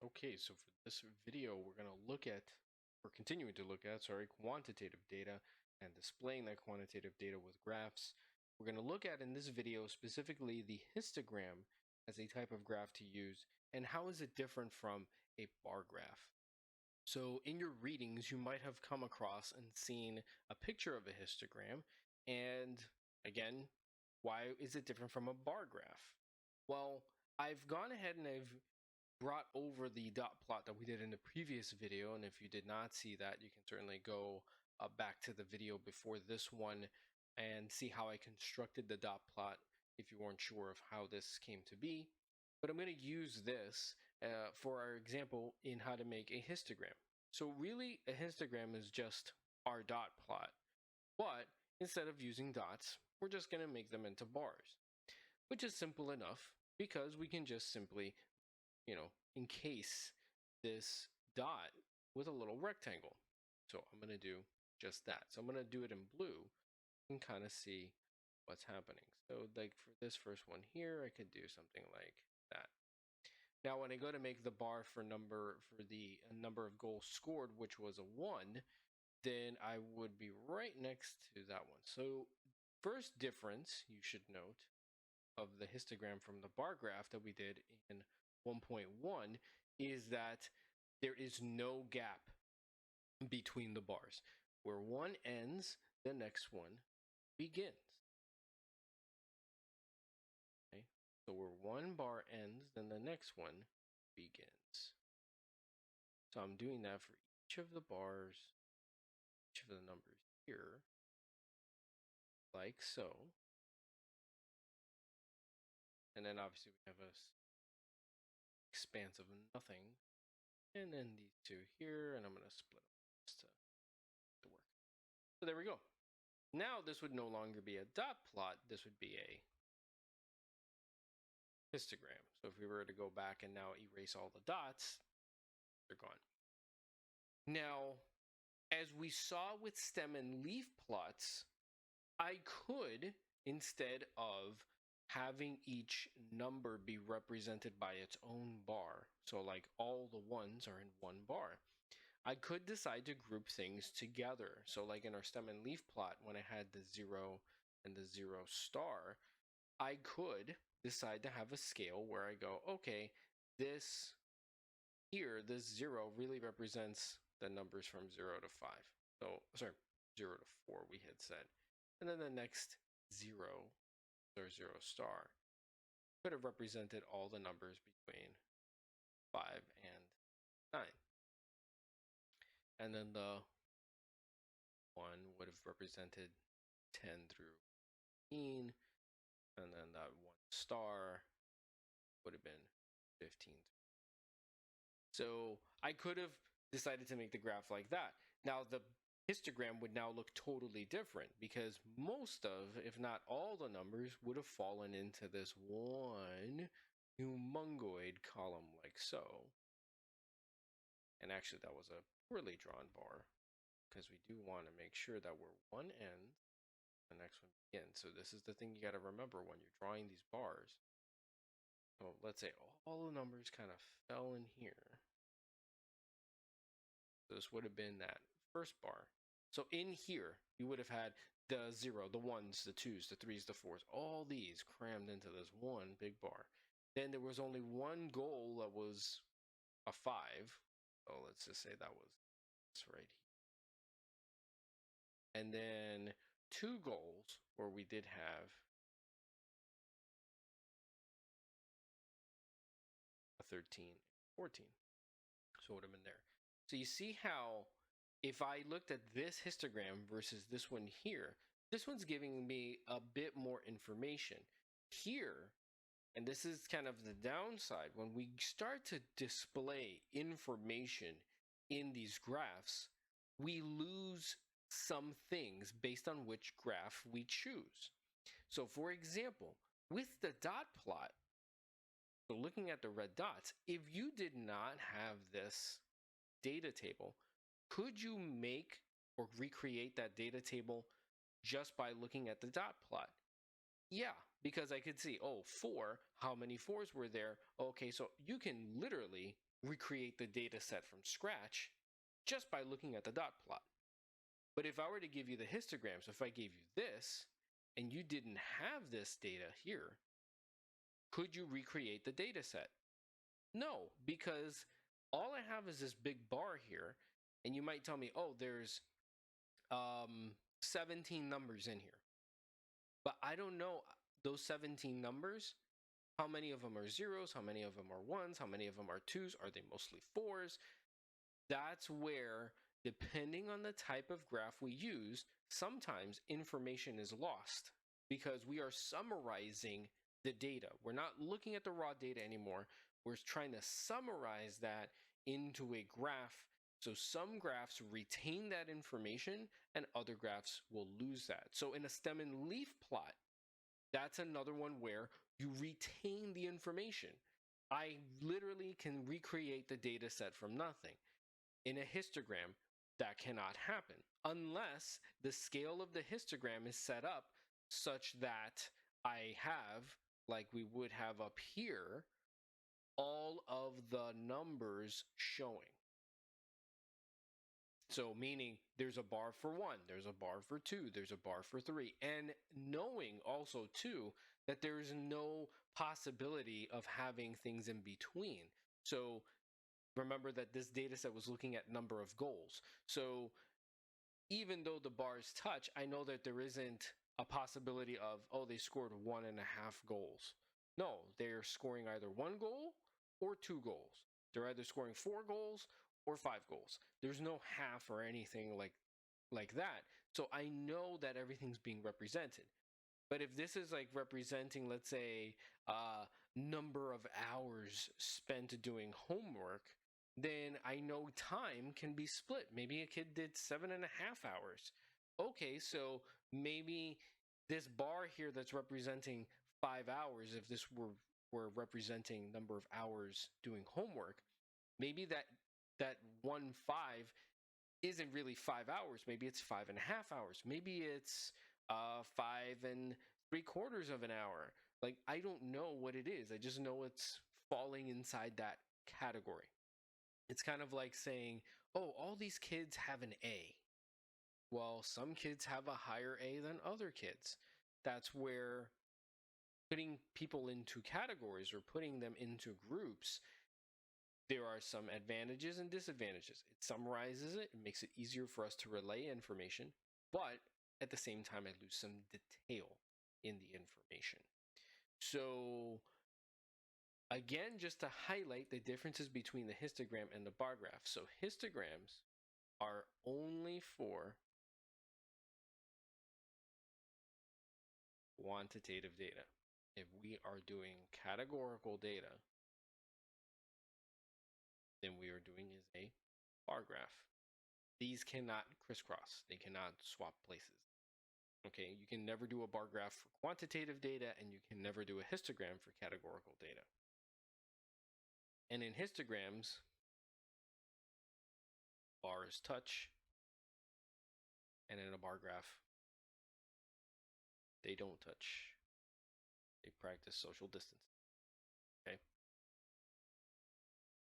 Okay, so for this video, we're going to look at, or continuing to look at, quantitative data and displaying that quantitative data with graphs. We're going to look at in this video specifically the histogram as a type of graph to use and how is it different from a bar graph. So in your readings, you might have come across and seen a picture of a histogram. And again, why is it different from a bar graph? Well, I've gone ahead and I've brought over the dot plot that we did in the previous video, and if you did not see that, you can certainly go back to the video before this one and see how I constructed the dot plot if you weren't sure of how this came to be. But I'm going to use this for our example in how to make a histogram. So really, a histogram is just our dot plot, but instead of using dots, we're just going to make them into bars, which is simple enough because we can just simply encase this dot with a little rectangle. So I'm going to do just that. So I'm going to do it in blue and kind of see what's happening. So like for this first one here, I could do something like that. Now, when I go to make the bar for the number of goals scored, which was a 1, then I would be right next to that one. So first difference you should note of the histogram from the bar graph that we did in 1.1 is that there is no gap between the bars. Where one ends, the next one begins. Okay? So where one bar ends, then the next one begins. So I'm doing that for each of the bars, each of the numbers here, like so. And then obviously we have a expanse of nothing. And then these two here, and I'm going to split them just to work. So there we go. Now this would no longer be a dot plot, this would be a histogram. So if we were to go back and now erase all the dots, they're gone. Now, as we saw with stem and leaf plots, I could, instead of having each number be represented by its own bar, so like all the ones are in one bar, I could decide to group things together. So like in our stem and leaf plot, when I had the 0 and the 0 star, I could decide to have a scale where I go, okay, this here, this 0 really represents the numbers from 0 to 5. So, sorry, 0 to 4 we had said. And then the next 0, or 0 star, could have represented all the numbers between 5 and 9. And then the 1 would have represented 10 through 15, and then that 1 star would have been 15. So I could have decided to make the graph like that. Now the histogram would now look totally different because most of, if not all the numbers would have fallen into this one humongoid column like so. And actually that was a poorly drawn bar because we do want to make sure that where one ends, the next one begins. So this is the thing you got to remember when you're drawing these bars. So let's say all the numbers kind of fell in here. So this would have been that first bar. So in here, you would have had the 0, the 1s, the 2s, the 3s, the 4s, all these crammed into this one big bar. Then there was only one goal that was a 5. So let's just say that was this right here. And then 2 goals where we did have a 13 and 14. So it would have been there. So you see how if I looked at this histogram versus this one here, this one's giving me a bit more information. Here, and this is kind of the downside, when we start to display information in these graphs, we lose some things based on which graph we choose. So for example, with the dot plot, so looking at the red dots, if you did not have this data table, could you make or recreate that data table just by looking at the dot plot? Yeah, because I could see, oh, 4, how many 4s were there? Okay, so you can literally recreate the data set from scratch just by looking at the dot plot. But if I were to give you the histograms, if I gave you this and you didn't have this data here, could you recreate the data set? No, because all I have is this big bar here, and you might tell me, oh, there's 17 numbers in here. But I don't know those 17 numbers. How many of them are zeros? How many of them are ones? How many of them are twos? Are they mostly 4s? That's where, depending on the type of graph we use, sometimes information is lost because we are summarizing the data. We're not looking at the raw data anymore. We're trying to summarize that into a graph. So some graphs retain that information and other graphs will lose that. So in a stem and leaf plot, that's another one where you retain the information. I literally can recreate the data set from nothing. In a histogram, that cannot happen unless the scale of the histogram is set up such that I have, like we would have up here, all of the numbers showing. So meaning there's a bar for 1, there's a bar for 2, there's a bar for 3, and knowing also too that there's no possibility of having things in between. So remember that this data set was looking at number of goals. So even though the bars touch, I know that there isn't a possibility of, oh, they scored 1.5 goals. No, they're scoring either 1 goal or 2 goals. They're either scoring 4 goals or 5 goals. There's no half or anything like that. So I know that everything's being represented. But if this is like representing, let's say, number of hours spent doing homework, then I know time can be split. Maybe a kid did 7.5 hours. Okay, so maybe this bar here that's representing 5 hours, if this were representing number of hours doing homework, maybe that 1.5 isn't really 5 hours. Maybe it's 5.5 hours. Maybe it's 5.75 of an hour. Like, I don't know what it is. I just know it's falling inside that category. It's kind of like saying, oh, all these kids have an A. Well, some kids have a higher A than other kids. That's where putting people into categories or putting them into groups, there are some advantages and disadvantages. It summarizes it, it makes it easier for us to relay information, but at the same time, I lose some detail in the information. So again, just to highlight the differences between the histogram and the bar graph. So histograms are only for quantitative data. If we are doing categorical data, then we are doing is a bar graph. These cannot crisscross. They cannot swap places. Okay, you can never do a bar graph for quantitative data, and you can never do a histogram for categorical data. And in histograms, bars touch, and in a bar graph, they don't touch. They practice social distancing. Okay.